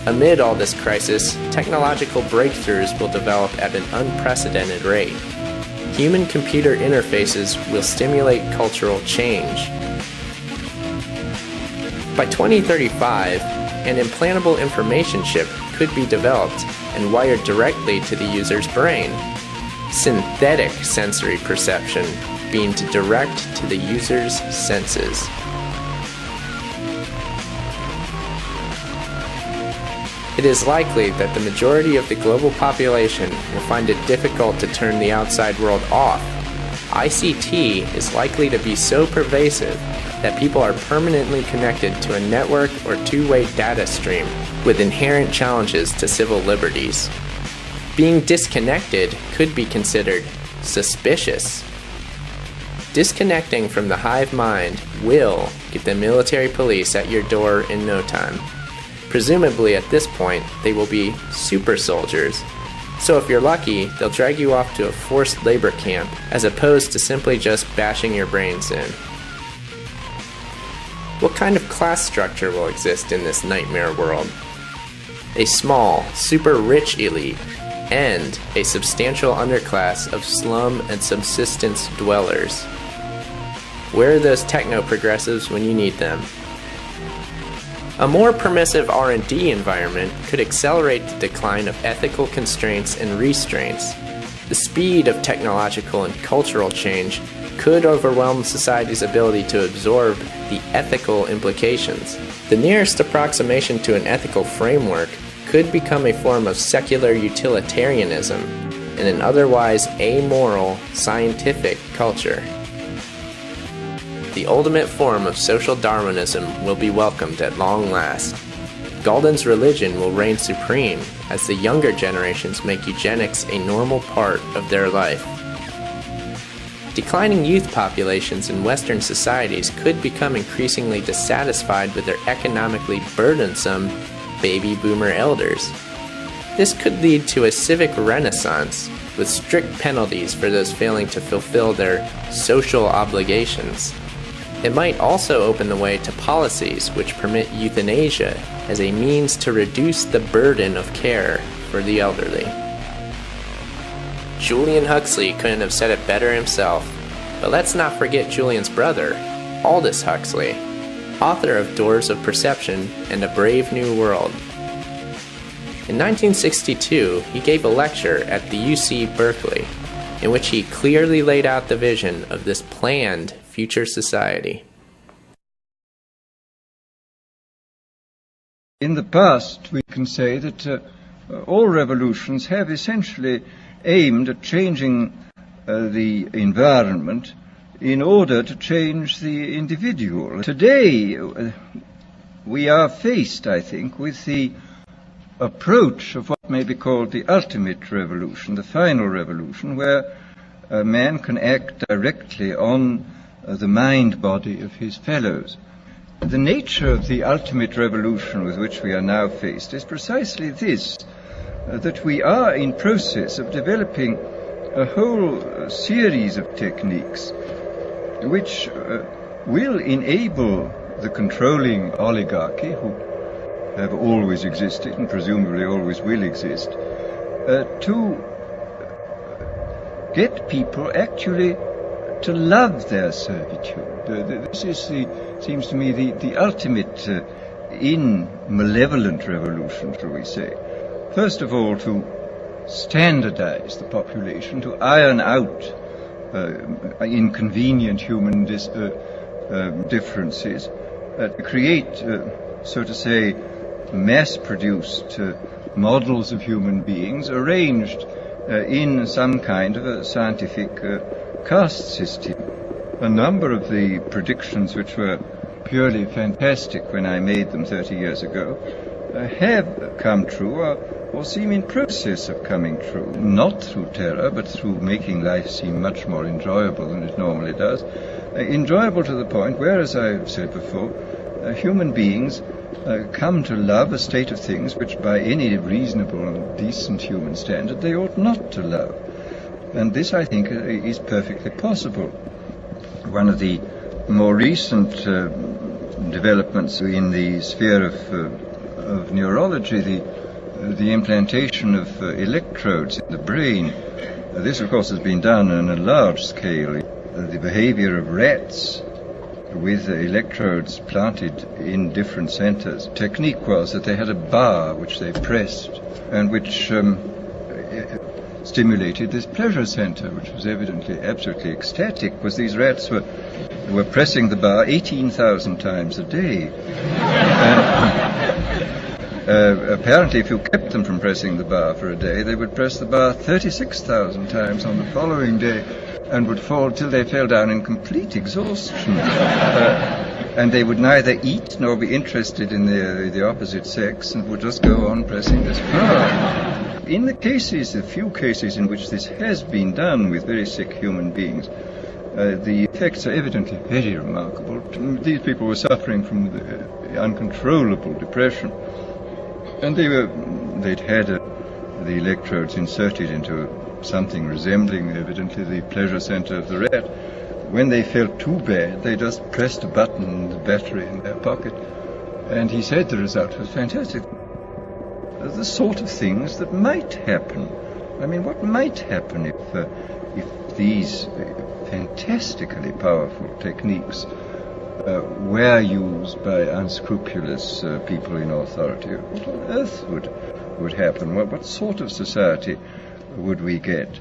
Amid all this crisis, technological breakthroughs will develop at an unprecedented rate. Human-computer interfaces will stimulate cultural change. By 2035, an implantable information chip could be developed and wired directly to the user's brain. Synthetic sensory perception being direct to the user's senses. It is likely that the majority of the global population will find it difficult to turn the outside world off. ICT is likely to be so pervasive that people are permanently connected to a network or two-way data stream with inherent challenges to civil liberties. Being disconnected could be considered suspicious. Disconnecting from the hive mind will get the military police at your door in no time. Presumably at this point, they will be super soldiers. So if you're lucky, they'll drag you off to a forced labor camp as opposed to simply just bashing your brains in. What kind of class structure will exist in this nightmare world? A small, super rich elite and a substantial underclass of slum and subsistence dwellers. Where are those techno-progressives when you need them? A more permissive R&D environment could accelerate the decline of ethical constraints and restraints. The speed of technological and cultural change could overwhelm society's ability to absorb the ethical implications. The nearest approximation to an ethical framework could become a form of secular utilitarianism in an otherwise amoral scientific culture. The ultimate form of social Darwinism will be welcomed at long last. Galden's religion will reign supreme as the younger generations make eugenics a normal part of their life. Declining youth populations in Western societies could become increasingly dissatisfied with their economically burdensome baby boomer elders. This could lead to a civic renaissance with strict penalties for those failing to fulfill their social obligations. It might also open the way to policies which permit euthanasia as a means to reduce the burden of care for the elderly. Julian Huxley couldn't have said it better himself, but let's not forget Julian's brother, Aldous Huxley, author of Doors of Perception and A Brave New World. In 1962, he gave a lecture at the UC Berkeley, in which he clearly laid out the vision of this planned future society. In the past, we can say that all revolutions have essentially aimed at changing the environment in order to change the individual. Today, we are faced, I think, with the approach of what may be called the ultimate revolution, the final revolution, where a man can act directly on the mind-body of his fellows. The nature of the ultimate revolution with which we are now faced is precisely this, that we are in process of developing a whole series of techniques which will enable the controlling oligarchy, who have always existed and presumably always will exist, to get people actually to love their servitude. This is seems to me the ultimate in malevolent revolution, shall we say. First of all, to standardize the population, to iron out inconvenient human differences, to create, so to say, mass-produced models of human beings arranged in some kind of a scientific caste system. A number of the predictions which were purely fantastic when I made them 30 years ago have come true or seem in process of coming true, not through terror, but through making life seem much more enjoyable than it normally does. Enjoyable to the point where, as I've said before, human beings come to love a state of things which by any reasonable and decent human standard they ought not to love. And this, I think, is perfectly possible. One of the more recent developments in the sphere of of neurology, the implantation of electrodes in the brain. This, of course, has been done on a large scale. The behavior of rats with electrodes planted in different centers. The technique was that they had a bar which they pressed and which stimulated this pleasure center, which was evidently absolutely ecstatic, because these rats were pressing the bar 18,000 times a day. Apparently, if you kept them from pressing the bar for a day, they would press the bar 36,000 times on the following day and would fall till they fell down in complete exhaustion. And they would neither eat nor be interested in the opposite sex and would just go on pressing this bar. In the few cases in which this has been done with very sick human beings, the effects are evidently very remarkable. These people were suffering from the uncontrollable depression, and they'd had the electrodes inserted into something resembling, evidently, the pleasure center of the rat. When they felt too bad, they just pressed a button on the battery in their pocket, and he said the result was fantastic. The sort of things that might happen. I mean, what might happen if these fantastically powerful techniques were used by unscrupulous people in authority? What on earth would happen? What sort of society would we get?